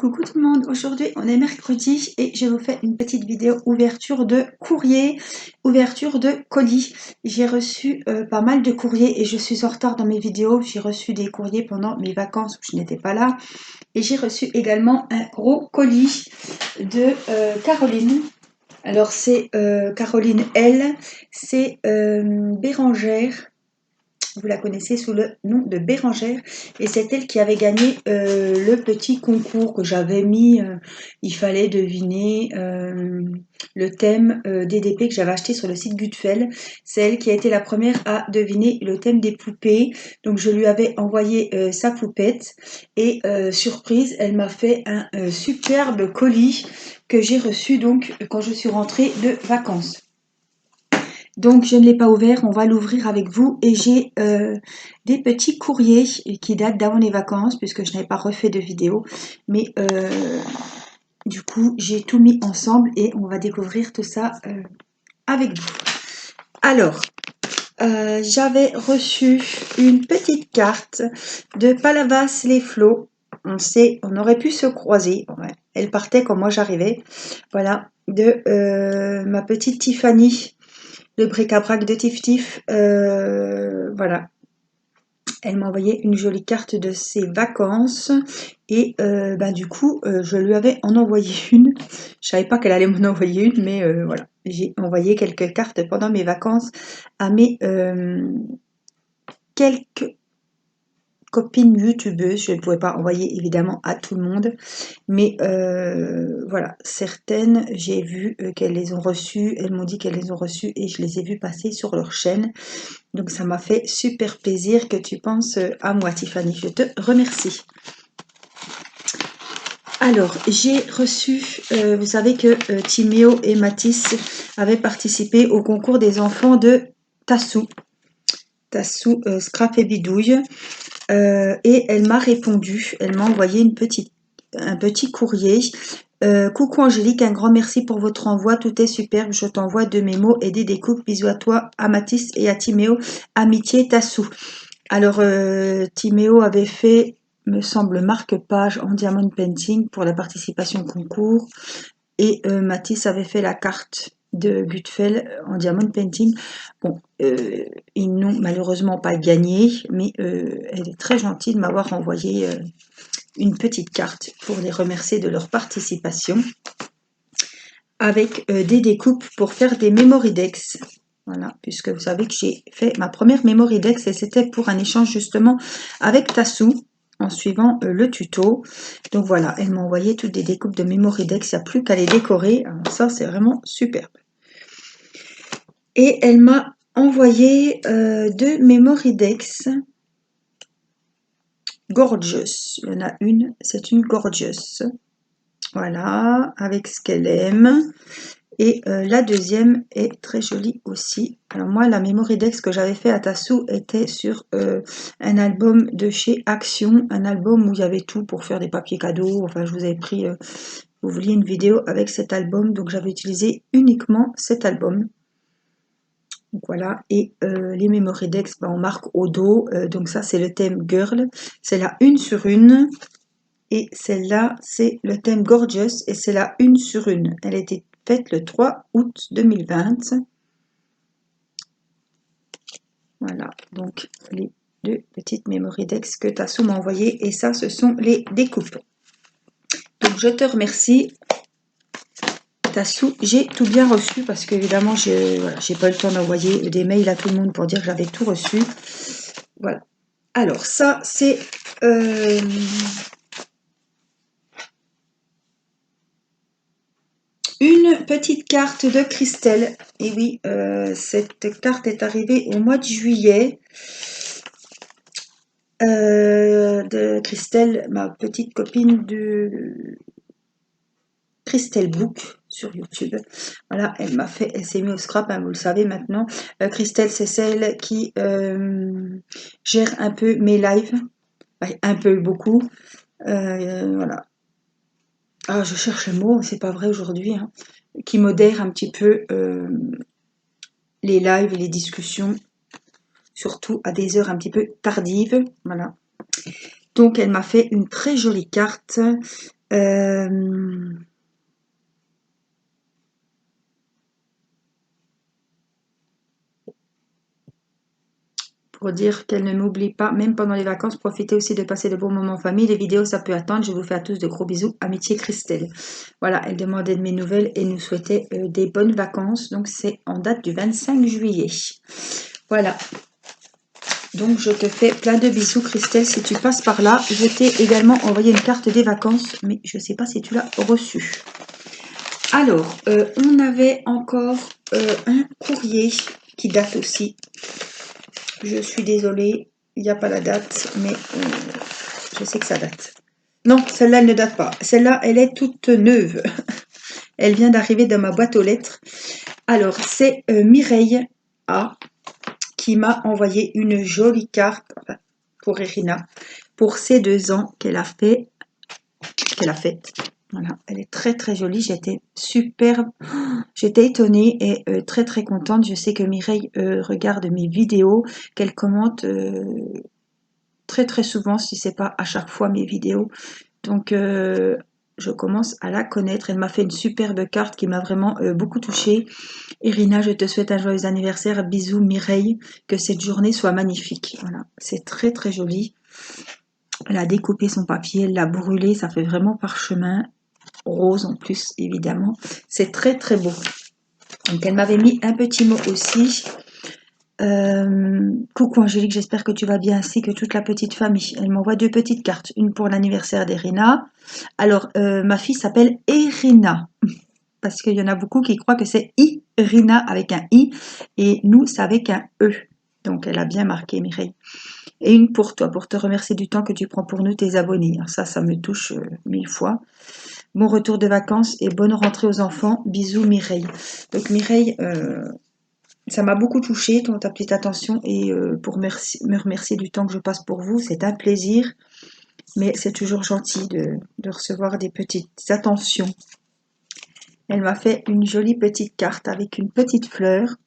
Coucou tout le monde, aujourd'hui on est mercredi et je vous fais une petite vidéo ouverture de courrier, ouverture de colis. J'ai reçu pas mal de courriers et je suis en retard dans mes vidéos. J'ai reçu des courriers pendant mes vacances où je n'étais pas là. Et j'ai reçu également un gros colis de Caroline. Alors c'est Caroline L, c'est Bérangère. Vous la connaissez sous le nom de Bérangère et c'est elle qui avait gagné le petit concours que j'avais mis. Il fallait deviner le thème DDP que j'avais acheté sur le site Gutfeld. C'est elle qui a été la première à deviner le thème des poupées. Donc je lui avais envoyé sa poupette et surprise, elle m'a fait un superbe colis que j'ai reçu donc quand je suis rentrée de vacances. Donc, je ne l'ai pas ouvert, on va l'ouvrir avec vous. Et j'ai des petits courriers qui datent d'avant les vacances, puisque je n'avais pas refait de vidéo. Mais du coup, j'ai tout mis ensemble et on va découvrir tout ça avec vous. Alors, j'avais reçu une petite carte de Palavas les Flots. On aurait pu se croiser. Ouais, elle partait quand moi j'arrivais. Voilà, de ma petite Tiffany. Le bric-à-brac de Tif Tif, voilà. Elle m'a envoyé une jolie carte de ses vacances et du coup, je lui avais en envoyé une. Je savais pas qu'elle allait m'en envoyer une, mais voilà. J'ai envoyé quelques cartes pendant mes vacances à mes quelques copines youtubeuses. Je ne pouvais pas envoyer évidemment à tout le monde, mais voilà, certaines j'ai vu qu'elles les ont reçues, elles m'ont dit qu'elles les ont reçues et je les ai vues passer sur leur chaîne, donc ça m'a fait super plaisir que tu penses à moi Tiffany, je te remercie. Alors j'ai reçu, vous savez que Timéo et Mathis avaient participé au concours des enfants de Tassou Scrap et Bidouille. Et elle m'a répondu, elle m'a envoyé un petit courrier. Coucou Angélique, un grand merci pour votre envoi, tout est superbe, je t'envoie de mes mots et des découpes, bisous à toi, à Mathis et à Timéo, amitié Tassou. Alors Timéo avait fait, me semble, marque-page en diamond painting pour la participation au concours et Mathis avait fait la carte de Gutfeld en diamond painting. Bon, ils n'ont malheureusement pas gagné, mais elle est très gentille de m'avoir envoyé une petite carte pour les remercier de leur participation avec des découpes pour faire des Mémoridex. Voilà, puisque vous savez que j'ai fait ma première Mémoridex et c'était pour un échange justement avec Tassou en suivant le tuto. Donc voilà, elle m'a envoyé toutes des découpes de Mémoridex, il n'y a plus qu'à les décorer. Alors ça, c'est vraiment superbe. Et elle m'a envoyé deux Mémoridex Gorgeous. Il y en a une, c'est une Gorgeous. Voilà, avec ce qu'elle aime. Et la deuxième est très jolie aussi. Alors moi, la Mémoridex que j'avais fait à Tassou était sur un album de chez Action, un album où il y avait tout pour faire des papiers cadeaux. Enfin, je vous avais pris, vous vouliez une vidéo avec cet album, donc j'avais utilisé uniquement cet album. Donc voilà, et les Mémoridex, on marque au dos, donc ça c'est le thème Girl, c'est la 1 sur 1. Et celle-là, c'est le thème Gorgeous et c'est la 1 sur 1. Elle a été faite le 3 août 2020. Voilà, donc les deux petites Mémoridex que Tassou m'a envoyées. Et ça, ce sont les découpes. Donc, je te remercie, Tassou. J'ai tout bien reçu parce qu'évidemment, j'ai pas eu le temps d'envoyer des mails à tout le monde pour dire que j'avais tout reçu. Voilà. Alors, ça, c'est... une petite carte de Christelle. Et oui, cette carte est arrivée au mois de juillet. De Christelle, ma petite copine de Christelle Book sur YouTube. Voilà, elle s'est mise au scrap, hein, vous le savez maintenant. Christelle, c'est celle qui gère un peu mes lives. Un peu, beaucoup. Voilà. Ah, je cherche le mot, c'est pas vrai aujourd'hui. Hein. Qui modère un petit peu les lives et les discussions, surtout à des heures un petit peu tardives. Voilà. Donc, elle m'a fait une très jolie carte Euh, pour dire qu'elle ne m'oublie pas, même pendant les vacances, profitez aussi de passer de bons moments en famille. Les vidéos, ça peut attendre. Je vous fais à tous de gros bisous. Amitié Christelle. Voilà, elle demandait de mes nouvelles et nous souhaitait des bonnes vacances. Donc, c'est en date du 25 juillet. Voilà. Donc, je te fais plein de bisous, Christelle, si tu passes par là. Je t'ai également envoyé une carte des vacances, mais je ne sais pas si tu l'as reçue. Alors, on avait encore un courrier qui date aussi. Je suis désolée, il n'y a pas la date, mais je sais que ça date. Non, celle-là, elle ne date pas. Celle-là, elle est toute neuve. Elle vient d'arriver dans ma boîte aux lettres. Alors, c'est Mireille A qui m'a envoyé une jolie carte pour Irina pour ses 2 ans qu'elle a faite. Voilà, elle est très très jolie. J'étais superbe. J'étais étonnée et très très contente. Je sais que Mireille regarde mes vidéos, qu'elle commente très très souvent, si c'est pas à chaque fois mes vidéos. Donc je commence à la connaître. Elle m'a fait une superbe carte qui m'a vraiment beaucoup touchée. Irina, je te souhaite un joyeux anniversaire. Bisous Mireille. Que cette journée soit magnifique. Voilà, c'est très très joli. Elle a découpé son papier, elle l'a brûlé. Ça fait vraiment parchemin. Rose en plus, évidemment. C'est très très beau. Donc elle m'avait mis un petit mot aussi. Coucou Angélique, j'espère que tu vas bien ainsi que toute la petite famille. Elle m'envoie 2 petites cartes, une pour l'anniversaire d'Irina. Alors, ma fille s'appelle Irina, parce qu'il y en a beaucoup qui croient que c'est Irina avec un I, et nous, c'est avec un E. Donc, elle a bien marqué, Mireille. Et une pour toi, pour te remercier du temps que tu prends pour nous, tes abonnés. Alors ça me touche 1000 fois. Bon retour de vacances et bonne rentrée aux enfants. Bisous Mireille. Donc Mireille, ça m'a beaucoup touchée, ta petite attention, et pour me remercier du temps que je passe pour vous, c'est un plaisir, mais c'est toujours gentil de recevoir des petites attentions. Elle m'a fait une jolie petite carte avec une petite fleur.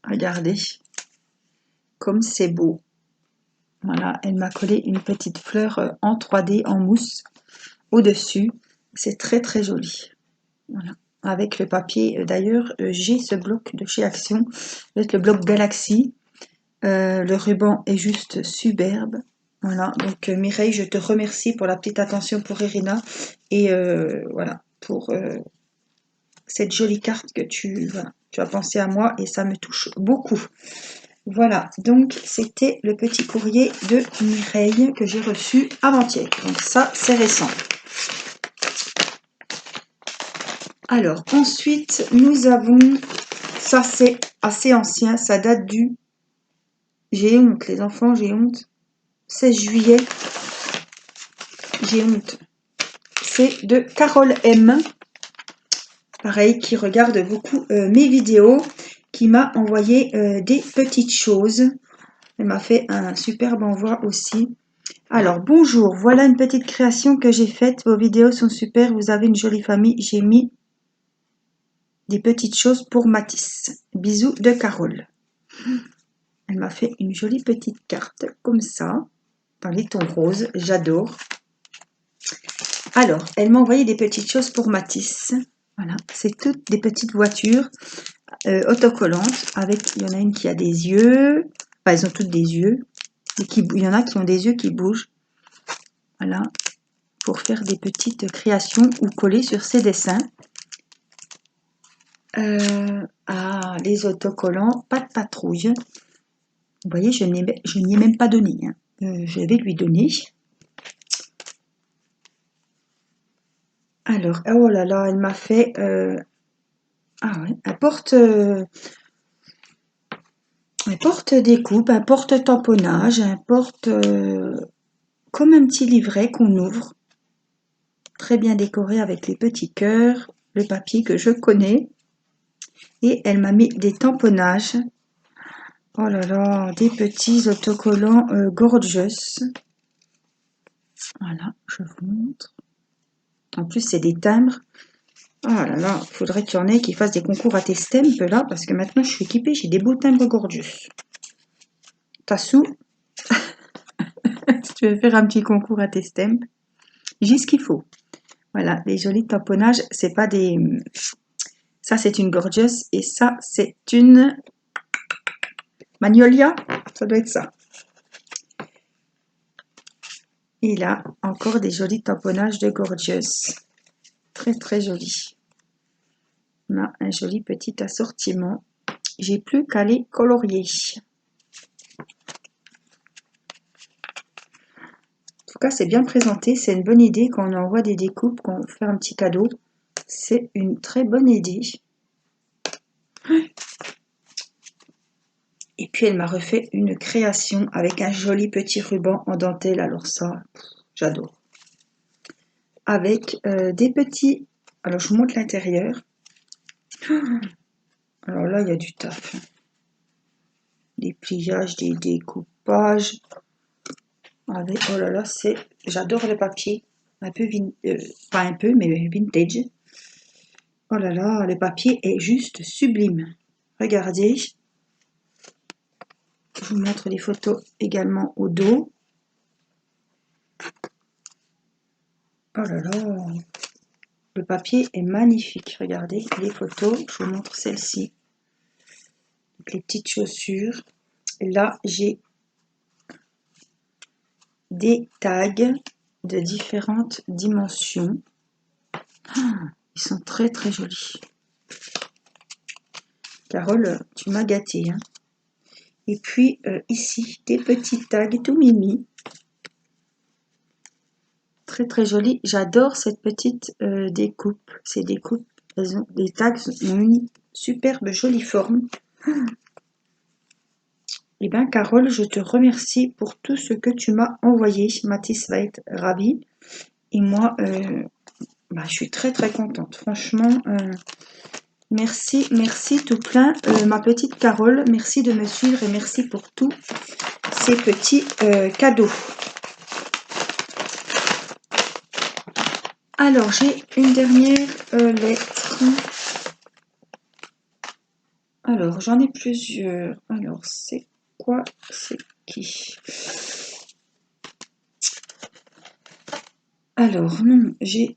Regardez, comme c'est beau. Voilà, elle m'a collé une petite fleur en 3D, en mousse, au-dessus. C'est très très joli. Voilà. Avec le papier, d'ailleurs, j'ai ce bloc de chez Action, le bloc Galaxy. Le ruban est juste superbe. Voilà, donc Mireille, je te remercie pour la petite attention pour Irina et voilà, pour cette jolie carte que voilà, tu as pensé à moi et ça me touche beaucoup. Voilà, donc c'était le petit courrier de Mireille que j'ai reçu avant-hier. Donc ça, c'est récent. Alors, ensuite, nous avons, ça c'est assez ancien, ça date du, j'ai honte les enfants, j'ai honte, 16 juillet, j'ai honte. C'est de Carole M, pareil, qui regarde beaucoup mes vidéos, qui m'a envoyé des petites choses. Elle m'a fait un superbe envoi aussi. Alors, bonjour, voilà une petite création que j'ai faite. Vos vidéos sont super, vous avez une jolie famille. J'ai mis des petites choses pour Mathis. Bisous de Carole. Elle m'a fait une jolie petite carte comme ça, dans les tons roses, j'adore. Alors, elle m'a envoyé des petites choses pour Mathis. Voilà, c'est toutes des petites voitures autocollantes. Avec, il y en a une qui a des yeux. Enfin, elles ont toutes des yeux. Et il y en a qui ont des yeux qui bougent. Voilà, pour faire des petites créations ou coller sur ses dessins. Les autocollants, pas de patrouille. Vous voyez, je n'y ai même pas donné. Hein. Je vais lui donner. Alors, oh là là, elle m'a fait... ah ouais, un porte-découpe, un porte-tamponnage, un porte... comme un petit livret qu'on ouvre. Très bien décoré avec les petits cœurs, le papier que je connais. Et elle m'a mis des tamponnages. Oh là là, des petits autocollants gorgeous. Voilà, je vous montre. En plus, c'est des timbres. Oh là là, il faudrait qu'il y en ait qui fassent des concours à tes stamps là, parce que maintenant je suis équipée, j'ai des beaux timbres gorgeous. Tassou, si tu veux faire un petit concours à tes stamps. juste ce qu'il faut. Voilà, les jolis tamponnages, c'est pas des... Ça, c'est une Gorgeous et ça, c'est une Magnolia. Ça doit être ça. Et là, encore des jolis tamponnages de Gorgeous. Très, très jolis. On a un joli petit assortiment. J'ai plus qu'à les colorier. En tout cas, c'est bien présenté. C'est une bonne idée quand on envoie des découpes, quand on fait un petit cadeau. C'est une très bonne idée. Et puis, elle m'a refait une création avec un joli petit ruban en dentelle. Alors ça, j'adore. Avec des petits... Alors, je vous montre l'intérieur. Alors là, il y a du taf. Des pliages, des découpages. Avec, oh là là, c'est... J'adore le papier. Un peu... pas un peu, mais vintage. Oh là là, le papier est juste sublime. Regardez. Je vous montre les photos également au dos. Oh là là. Le papier est magnifique. Regardez les photos. Je vous montre celle-ci. Les petites chaussures. Là, j'ai des tags de différentes dimensions. Ils sont très très jolis. Carole, tu m'as gâté. Hein. Et puis ici, des petits tags tout mimi. Très très jolis. J'adore cette petite découpe. Ces découpes, les tags ont une superbe jolie forme. Eh bien, Carole, je te remercie pour tout ce que tu m'as envoyé. Mathis va être ravi. Et moi, je suis très très contente. Franchement, merci, merci tout plein. Ma petite Carole, merci de me suivre et merci pour tous ces petits cadeaux. Alors, j'ai une dernière lettre. Alors, j'en ai plusieurs. Alors, c'est quoi? C'est qui? Alors, non, j'ai...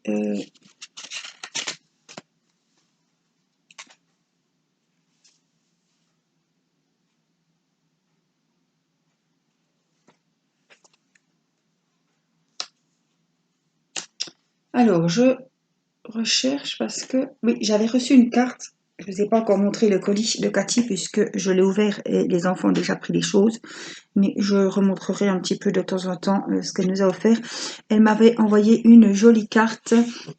Alors, je recherche parce que... Oui, j'avais reçu une carte. Je ne vous ai pas encore montré le colis de Cathy puisque je l'ai ouvert et les enfants ont déjà pris les choses. Mais je remontrerai un petit peu de temps en temps ce qu'elle nous a offert. Elle m'avait envoyé une jolie carte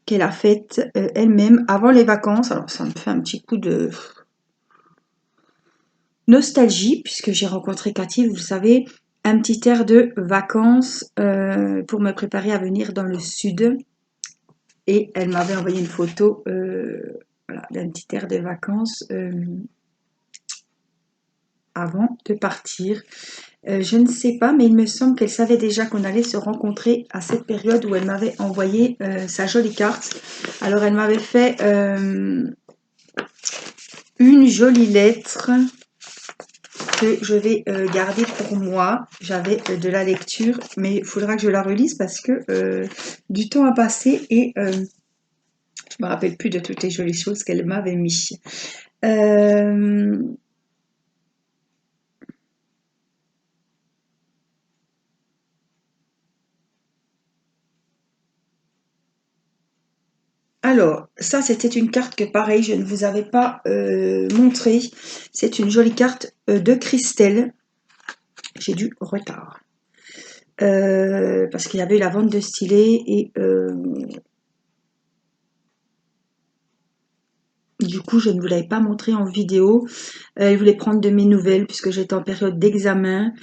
qu'elle a faite elle-même avant les vacances. Alors, ça me fait un petit coup de nostalgie puisque j'ai rencontré Cathy, vous le savez, un petit air de vacances pour me préparer à venir dans le sud. Et elle m'avait envoyé une photo voilà, d'un petit air de vacances avant de partir. Je ne sais pas, mais il me semble qu'elle savait déjà qu'on allait se rencontrer à cette période où elle m'avait envoyé sa jolie carte. Alors, elle m'avait fait une jolie lettre que je vais garder pour moi. J'avais de la lecture, mais il faudra que je la relise parce que du temps a passé et je me rappelle plus de toutes les jolies choses qu'elle m'avait mis. Alors, ça, c'était une carte que, pareil, je ne vous avais pas montrée. C'est une jolie carte de Christelle. J'ai du retard. Parce qu'il y avait la vente de stylés et du coup, je ne vous l'avais pas montré en vidéo. Elle voulait prendre de mes nouvelles puisque j'étais en période d'examen.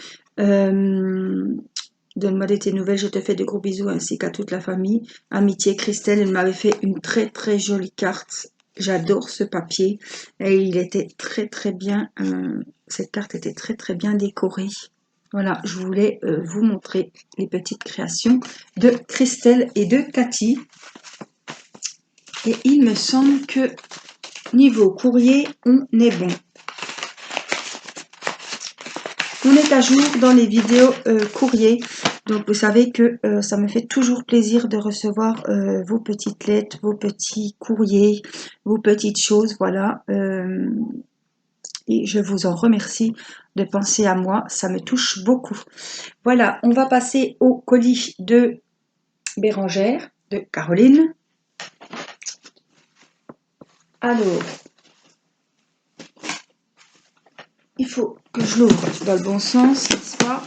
Donne-moi de tes nouvelles, je te fais de gros bisous ainsi qu'à toute la famille. Amitié, Christelle, elle m'avait fait une très très jolie carte. J'adore ce papier et il était très très bien, cette carte était très très bien décorée. Voilà, je voulais vous montrer les petites créations de Christelle et de Cathy. Et il me semble que niveau courrier, on est bon. On est à jour dans les vidéos courrier. Donc vous savez que ça me fait toujours plaisir de recevoir vos petites lettres, vos petits courriers, vos petites choses, voilà. Et je vous en remercie de penser à moi, ça me touche beaucoup. Voilà, on va passer au colis de Bérangère, de Caroline. Alors, il faut que je l'ouvre dans le bon sens, n'est-ce pas?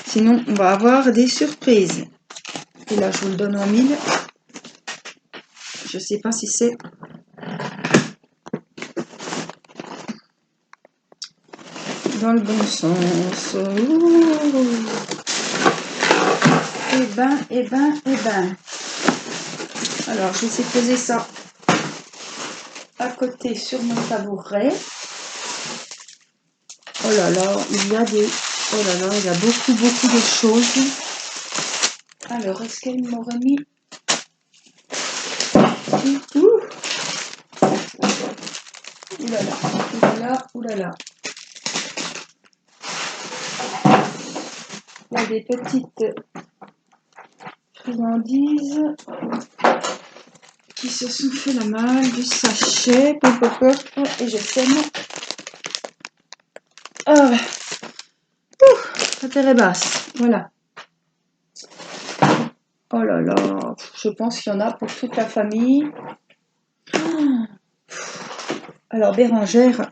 Sinon, on va avoir des surprises. Et là, je vous le donne en mille. Je ne sais pas si c'est dans le bon sens. Ouh. Eh ben. Alors, je vais essayer de poser ça à côté sur mon tabouret. Oh là là, il y a des... Oh là là, il y a beaucoup de choses. Alors, est-ce qu'elle m'aurait mis... Ouh là là, ouh là là, ouh là là. Il y a des petites friandises qui se sont fait la malle, du sachet, et je sème. Ah, la terre est basse, voilà. Oh là là, je pense qu'il y en a pour toute la famille. Alors Bérangère,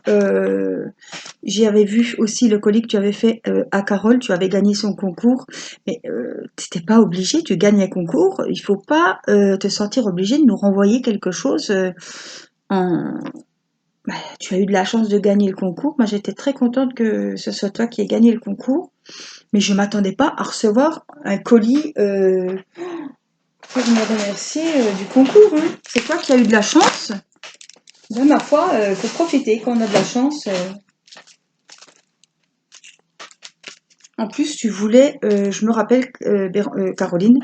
j'y avais vu aussi le colis que tu avais fait à Carole, tu avais gagné son concours, mais tu n'étais pas obligé, tu gagnes un concours, il faut pas te sentir obligé de nous renvoyer quelque chose en... Bah, tu as eu de la chance de gagner le concours, moi j'étais très contente que ce soit toi qui aies gagné le concours, mais je ne m'attendais pas à recevoir un colis pour me remercier du concours. Hein. C'est toi qui as eu de la chance. Ben, ma foi, faut profiter quand on a de la chance. En plus, tu voulais, je me rappelle, Caroline,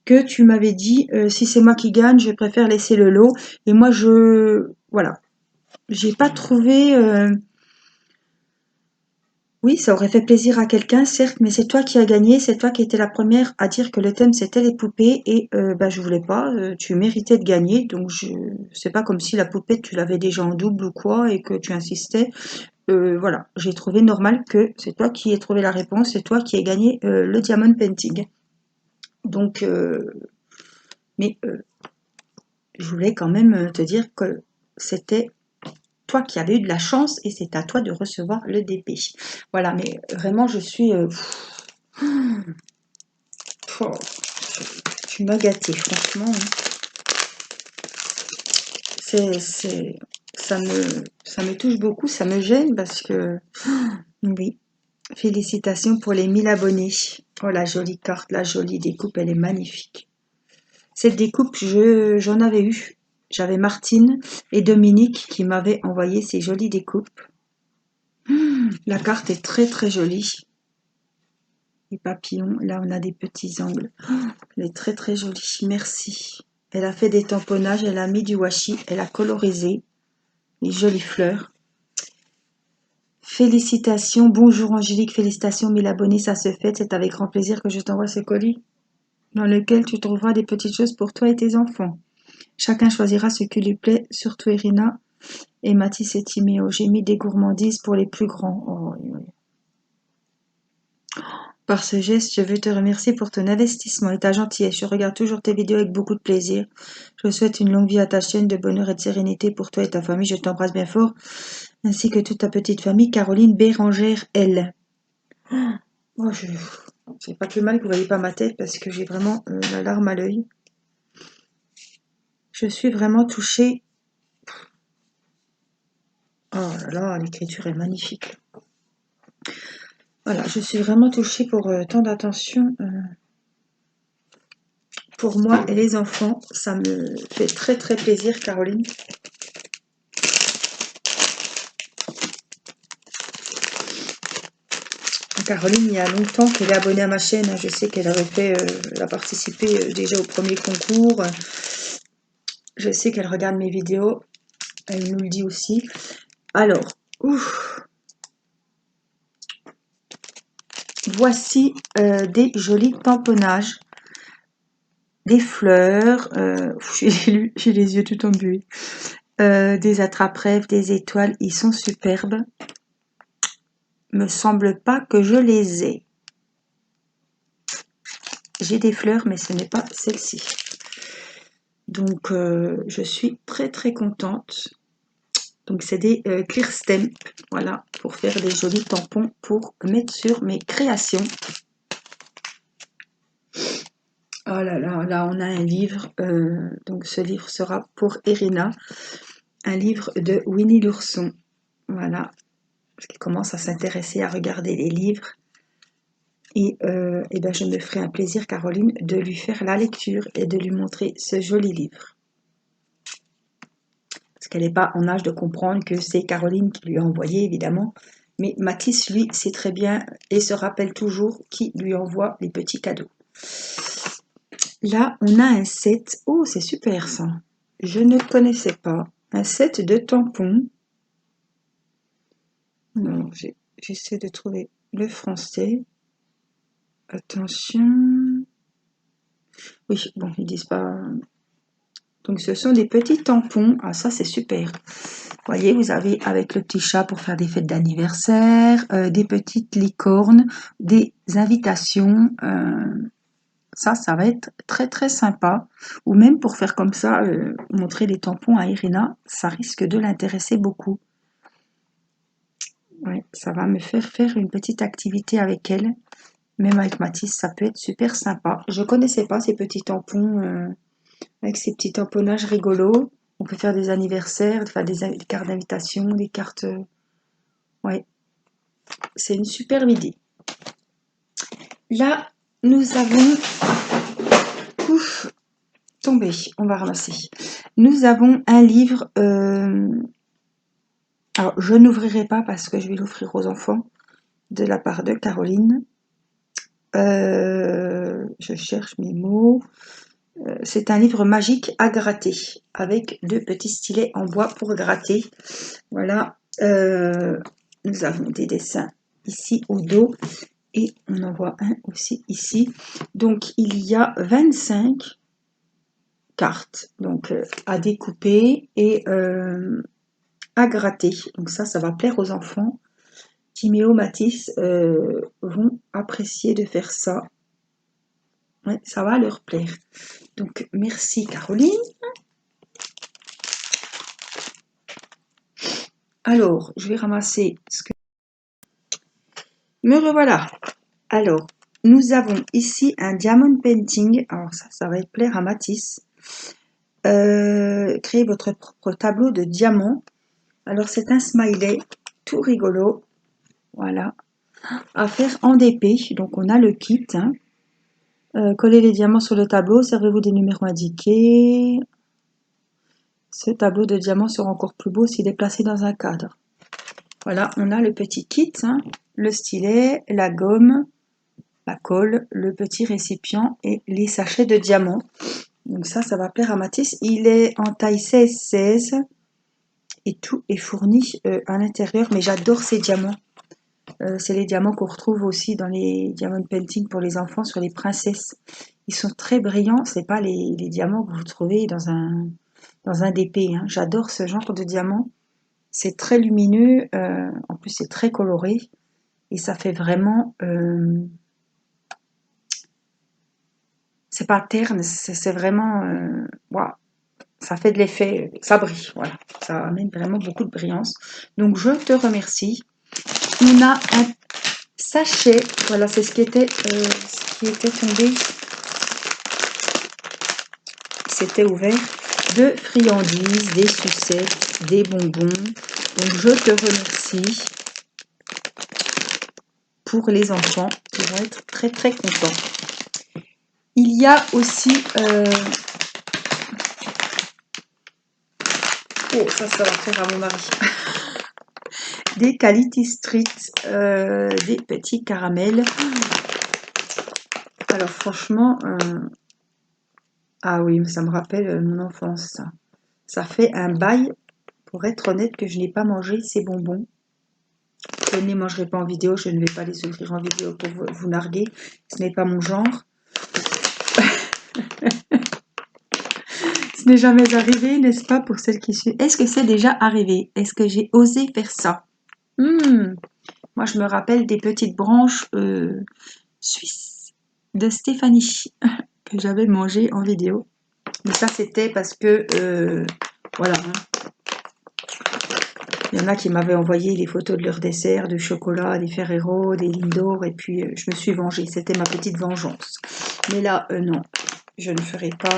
que tu m'avais dit, si c'est moi qui gagne, je préfère laisser le lot. Et moi, voilà, j'ai pas trouvé. Oui, ça aurait fait plaisir à quelqu'un, certes, mais c'est toi qui as gagné, c'est toi qui étais la première à dire que le thème c'était les poupées et bah, je voulais pas, tu méritais de gagner, donc c'est pas comme si la poupée tu l'avais déjà en double ou quoi et que tu insistais. Voilà, j'ai trouvé normal que c'est toi qui aies trouvé la réponse, c'est toi qui aies gagné le diamond painting. Donc, mais je voulais quand même te dire que c'était toi qui avais eu de la chance et c'est à toi de recevoir le DP. Voilà, mais vraiment, je suis... Oh, tu m'as gâté, franchement. Ça me touche beaucoup, ça me gêne parce que... Oui, félicitations pour les 1000 abonnés. Oh, la jolie carte, la jolie découpe, elle est magnifique. Cette découpe, j'en avais eu. J'avais Martine et Dominique qui m'avaient envoyé ces jolies découpes. La carte est très très jolie. Les papillons, là on a des petits angles. Elle est très très jolie, merci. Elle a fait des tamponnages, elle a mis du washi, elle a colorisé les jolies fleurs. Félicitations, bonjour Angélique, félicitations 1000 abonnés, ça se fait. C'est avec grand plaisir que je t'envoie ce colis dans lequel tu trouveras des petites choses pour toi et tes enfants. Chacun choisira ce qui lui plaît, surtout Irina et Mathis et Timéo. J'ai mis des gourmandises pour les plus grands. Oh, oui, oui. Par ce geste, je veux te remercier pour ton investissement et ta gentillesse. Je regarde toujours tes vidéos avec beaucoup de plaisir. Je souhaite une longue vie à ta chaîne, de bonheur et de sérénité pour toi et ta famille. Je t'embrasse bien fort, ainsi que toute ta petite famille. Caroline Bérangère, elle. Oh, c'est pas plus mal que vous voyez pas ma tête parce que j'ai vraiment la larme à l'œil. Je suis vraiment touchée. Oh là là, l'écriture est magnifique. Voilà, je suis vraiment touchée pour tant d'attention pour moi et les enfants. Ça me fait très très plaisir, Caroline. Caroline, il y a longtemps qu'elle est abonnée à ma chaîne. Je sais qu'elle avait fait, elle a participé déjà au premier concours. Je sais qu'elle regarde mes vidéos. Elle nous le dit aussi. Alors, ouf. voici des jolis tamponnages, des fleurs, j'ai les yeux tout embués, des attrape-rêves, des étoiles, ils sont superbes. Me semble pas que je les ai. J'ai des fleurs, mais ce n'est pas celle-ci. Donc, je suis très très contente. Donc, c'est des clear stamp, voilà, pour faire des jolis tampons pour mettre sur mes créations. Oh là là, là on a un livre, donc ce livre sera pour Irina, un livre de Winnie l'ourson, voilà, parce qu'elle commence à s'intéresser à regarder les livres, et ben je me ferai un plaisir, Caroline, de lui faire la lecture et de lui montrer ce joli livre. Parce qu'elle n'est pas en âge de comprendre que c'est Caroline qui lui a envoyé, évidemment, mais Mathis, lui, sait très bien et se rappelle toujours qui lui envoie les petits cadeaux. Là, on a un set. Oh, c'est super ça. Je ne connaissais pas. Un set de tampons. Non, j'essaie de trouver le français. Attention. Oui, bon, ils disent pas. Donc, ce sont des petits tampons. Ah, ça, c'est super. Vous voyez, vous avez avec le petit chat pour faire des fêtes d'anniversaire, des petites licornes, des invitations. Ça va être très très sympa. Ou même pour faire comme ça, montrer les tampons à Irina, ça risque de l'intéresser beaucoup. Ouais, ça va me faire une petite activité avec elle. Même avec Mathis, ça peut être super sympa. Je connaissais pas ces petits tampons avec ces petits tamponnages rigolos. On peut faire des anniversaires, faire des cartes d'invitation, des cartes. Ouais, c'est une superbe idée. Là, nous avons. Ouf, tombé, on va ramasser. Nous avons un livre. Alors, je n'ouvrirai pas parce que je vais l'offrir aux enfants de la part de Caroline. Je cherche mes mots. C'est un livre magique à gratter avec deux petits stylets en bois pour gratter. Voilà. Nous avons des dessins ici au dos et on en voit un aussi ici. Donc, il y a 25 cartes donc à découper et à gratter. Donc ça va plaire aux enfants. Timéo, Mathis vont apprécier de faire ça. Ouais, ça va leur plaire. Donc, merci Caroline. Alors, je vais ramasser ce que... Me revoilà. Alors, nous avons ici un diamond painting. Alors ça va plaire à Mathis. Créez votre propre tableau de diamants. Alors, c'est un smiley tout rigolo. Voilà. À faire en DP. Donc, on a le kit. Hein. Collez les diamants sur le tableau. Servez-vous des numéros indiqués. Ce tableau de diamants sera encore plus beau s'il est placé dans un cadre. Voilà, on a le petit kit, hein, le stylet, la gomme, la colle, le petit récipient et les sachets de diamants. Donc ça va plaire à Mathis. Il est en taille 16-16 et tout est fourni à l'intérieur. Mais j'adore ces diamants. C'est les diamants qu'on retrouve aussi dans les diamond painting pour les enfants sur les princesses. Ils sont très brillants. C'est pas les diamants que vous trouvez dans un DP. Hein. J'adore ce genre de diamants. C'est très lumineux. En plus, c'est très coloré. Et ça fait vraiment... c'est pas terne, c'est vraiment... wow, ça fait de l'effet, ça brille, voilà. Ça amène vraiment beaucoup de brillance. Donc, je te remercie. On a un sachet, voilà, c'est ce qui était tombé. C'était ouvert de friandises, des sucettes, des bonbons. Donc, je te remercie pour les enfants qui vont être très très contents. Il y a aussi... oh, ça va faire à mon mari. Des Quality Street, des petits caramels. Alors franchement, ah oui, ça me rappelle mon enfance. Ça fait un bail, pour être honnête, que je n'ai pas mangé ces bonbons. Je ne les mangerai pas en vidéo, je ne vais pas les ouvrir en vidéo pour vous narguer. Ce n'est pas mon genre. Ce n'est jamais arrivé, n'est-ce pas, pour celles qui suivent. Est-ce que c'est déjà arrivé? Est-ce que j'ai osé faire ça? Moi, je me rappelle des petites branches suisses de Stéphanie que j'avais mangées en vidéo. Mais ça, c'était parce que, voilà. Il y en a qui m'avaient envoyé les photos de leur dessert, de chocolat, des Ferrero, des Lindor, et puis je me suis vengée. C'était ma petite vengeance. Mais là, non, je ne ferai pas.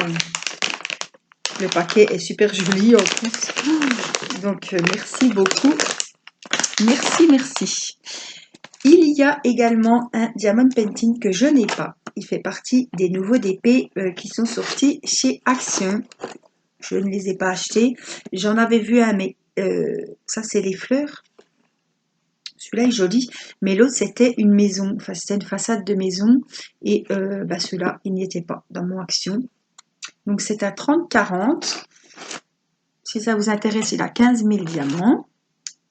Le paquet est super joli en plus. Donc, merci beaucoup. Merci, merci. Il y a également un Diamond Painting que je n'ai pas. Il fait partie des nouveaux DP qui sont sortis chez Action. Je ne les ai pas achetés. J'en avais vu un, mais ça, c'est les fleurs. Celui-là est joli, mais l'autre, c'était une maison. Enfin, c'était une façade de maison. Et celui-là, il n'y était pas dans mon Action. Donc, c'est un 30-40. Si ça vous intéresse, il a 15 000 diamants.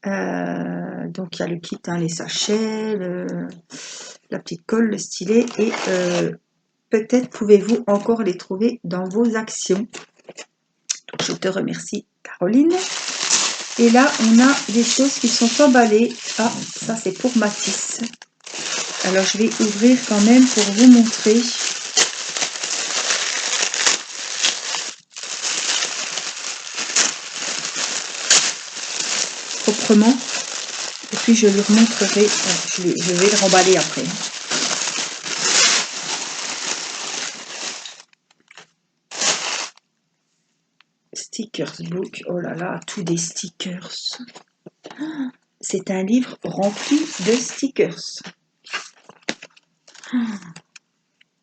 Donc, il y a le kit, hein, les sachets, la petite colle, le stylet. Et peut-être pouvez-vous encore les trouver dans vos actions. Donc, je te remercie, Caroline. Et là, on a des choses qui sont emballées. Ah, ça, c'est pour Matisse. Alors, je vais ouvrir quand même pour vous montrer. Proprement. Et puis, je lui remontrerai. Je vais le remballer après. Stickers book. Oh là là, tous des stickers. C'est un livre rempli de stickers.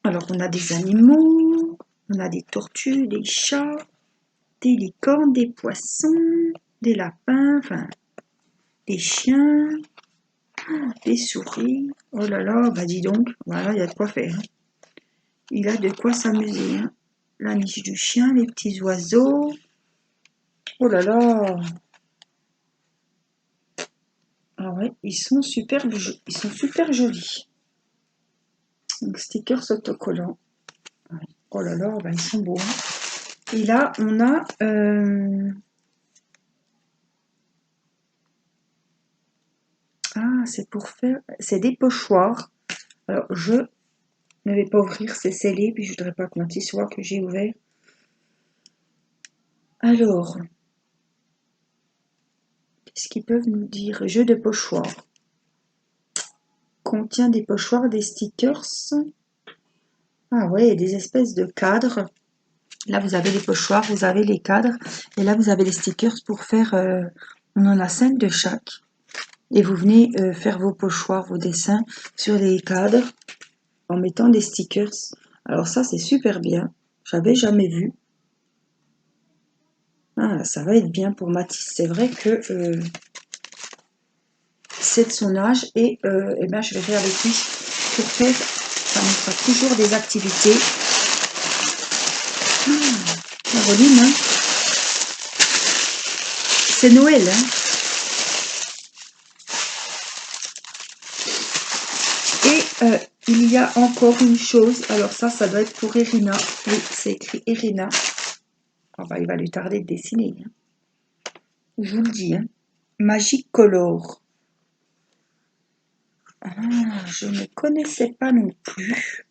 Alors, on a des animaux, on a des tortues, des chats, des licornes, des poissons, des lapins, enfin, des chiens, des souris. Oh là là, bah dis donc, voilà, il y a de quoi faire. Il a de quoi s'amuser. Hein. La niche du chien, les petits oiseaux. Oh là là. Ah ouais, ils sont super jolis. Donc, stickers autocollants. Oh là là, bah, ils sont beaux. Hein. Et là, on a... Ah, c'est pour faire... C'est des pochoirs. Alors, je ne vais pas ouvrir, c'est scellé, puis je ne voudrais pas que Mathis voit que j'ai ouvert. Alors, qu'est-ce qu'ils peuvent nous dire? Jeu de pochoirs. Contient des pochoirs, des stickers. Ah ouais, des espèces de cadres. Là, vous avez les pochoirs, vous avez les cadres. Et là, vous avez les stickers pour faire... on en a 5 de chaque. Et vous venez faire vos pochoirs, vos dessins sur les cadres en mettant des stickers. Alors ça, c'est super bien. J'avais jamais vu. Ah, ça va être bien pour Mathis. C'est vrai que c'est de son âge et ben, je verrai avec lui pour faire. Ça nous fera toujours des activités. Caroline, hein. C'est Noël, hein. Et il y a encore une chose. Alors ça doit être pour Irina. Oui, c'est écrit Irina. Oh, bah, il va lui tarder de dessiner. Hein. Je vous le dis. Hein. Magic Color. Ah, je ne connaissais pas non plus.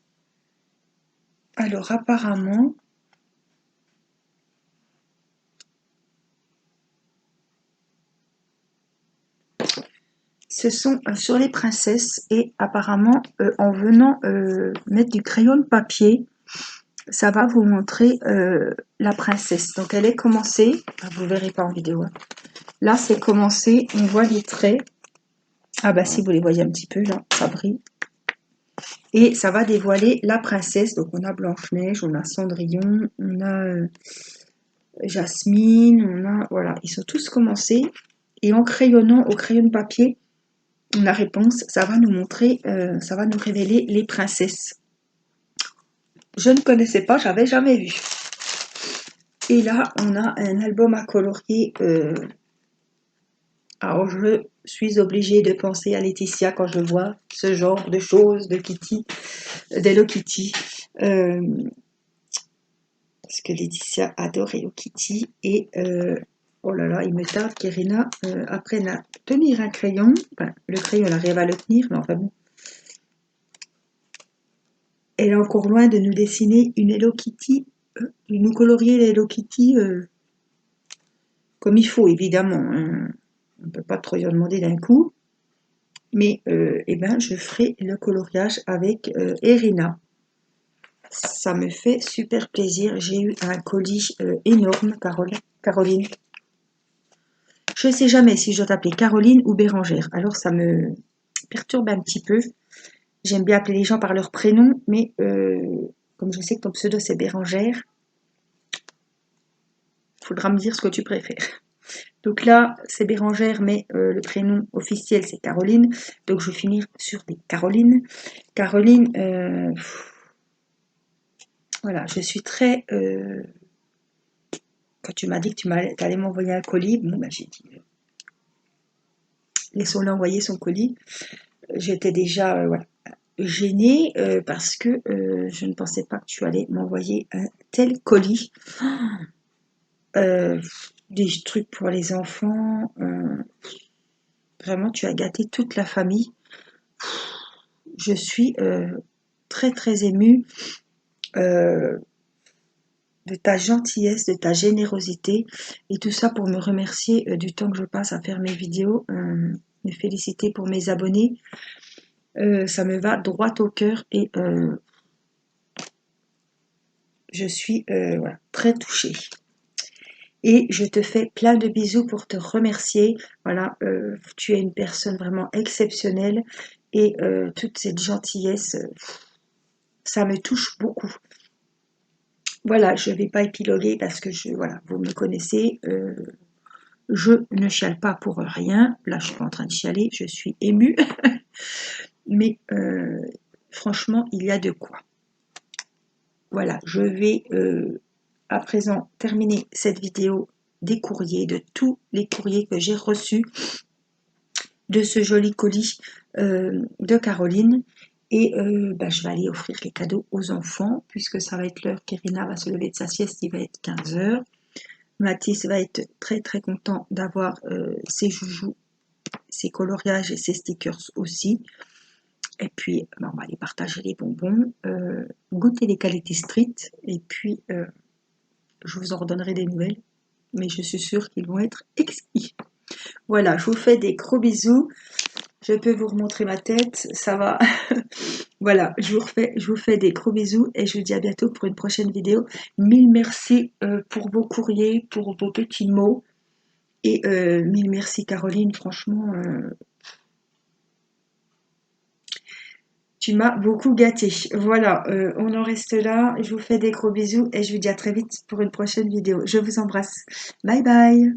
Alors apparemment, ce sont sur les princesses et apparemment en venant mettre du crayon de papier, ça va vous montrer la princesse. Donc elle est commencée, vous verrez pas en vidéo. Hein. Là c'est commencé, on voit les traits. Ah bah si vous les voyez un petit peu là, ça brille. Et ça va dévoiler la princesse. Donc on a Blanche-Neige, on a Cendrillon, on a Jasmine, on a... Voilà, ils sont tous commencés. Et en crayonnant au crayon de papier, la réponse, ça va nous montrer, ça va nous révéler les princesses. Je ne connaissais pas, j'avais jamais vu. Et là, on a un album à colorier Alors, je suis obligée de penser à Laetitia quand je vois ce genre de choses de Kitty, d'Hello Kitty. Parce que Laetitia adore Hello Kitty. Et oh là là, il me tarde qu'Irina apprenne à tenir un crayon. Enfin, le crayon, elle arrive à le tenir, mais enfin bon. Elle est encore loin de nous dessiner une Hello Kitty, de nous colorier les Hello Kitty comme il faut, évidemment. Hein. On ne peut pas trop y en demander d'un coup. Mais eh ben, je ferai le coloriage avec Irina. Ça me fait super plaisir. J'ai eu un colis énorme, Caroline. Je ne sais jamais si je dois t'appeler Caroline ou Bérangère. Alors ça me perturbe un petit peu. J'aime bien appeler les gens par leur prénom, mais comme je sais que ton pseudo c'est Bérangère, il faudra me dire ce que tu préfères. Donc là, c'est Bérangère, mais le prénom officiel c'est Caroline. Donc je vais finir sur des Caroline. Caroline, voilà, je suis très... quand tu m'as dit que tu allais m'envoyer un colis, bon, ben, j'ai dit, laissons-le envoyer son colis. J'étais déjà voilà, gênée parce que je ne pensais pas que tu allais m'envoyer un tel colis. Des trucs pour les enfants. Vraiment, tu as gâté toute la famille. Je suis très très émue de ta gentillesse, de ta générosité et tout ça pour me remercier du temps que je passe à faire mes vidéos, me féliciter pour mes abonnés. Ça me va droit au cœur et je suis voilà, très touchée. Et je te fais plein de bisous pour te remercier. Voilà, tu es une personne vraiment exceptionnelle et toute cette gentillesse, ça me touche beaucoup. Voilà, je ne vais pas épiloguer parce que voilà, vous me connaissez. Je ne chiale pas pour rien. Là, je suis pas en train de chialer, je suis émue. Mais franchement, il y a de quoi. Voilà, je vais à présent terminer cette vidéo des courriers, de tous les courriers que j'ai reçus de ce joli colis de Caroline. Et je vais aller offrir les cadeaux aux enfants puisque ça va être l'heure qu'Irina va se lever de sa sieste, il va être 15h. Mathis va être très très content d'avoir ses joujoux, ses coloriages et ses stickers aussi. Et puis, on va aller partager les bonbons, goûter les Quality Street. Et puis, je vous en redonnerai des nouvelles. Mais je suis sûre qu'ils vont être exquis. Voilà, je vous fais des gros bisous. Je peux vous remontrer ma tête, ça va. Voilà, je vous fais des gros bisous et je vous dis à bientôt pour une prochaine vidéo. Mille merci pour vos courriers, pour vos petits mots. Et mille merci Caroline, franchement, tu m'as beaucoup gâtée. Voilà, on en reste là. Je vous fais des gros bisous et je vous dis à très vite pour une prochaine vidéo. Je vous embrasse. Bye bye.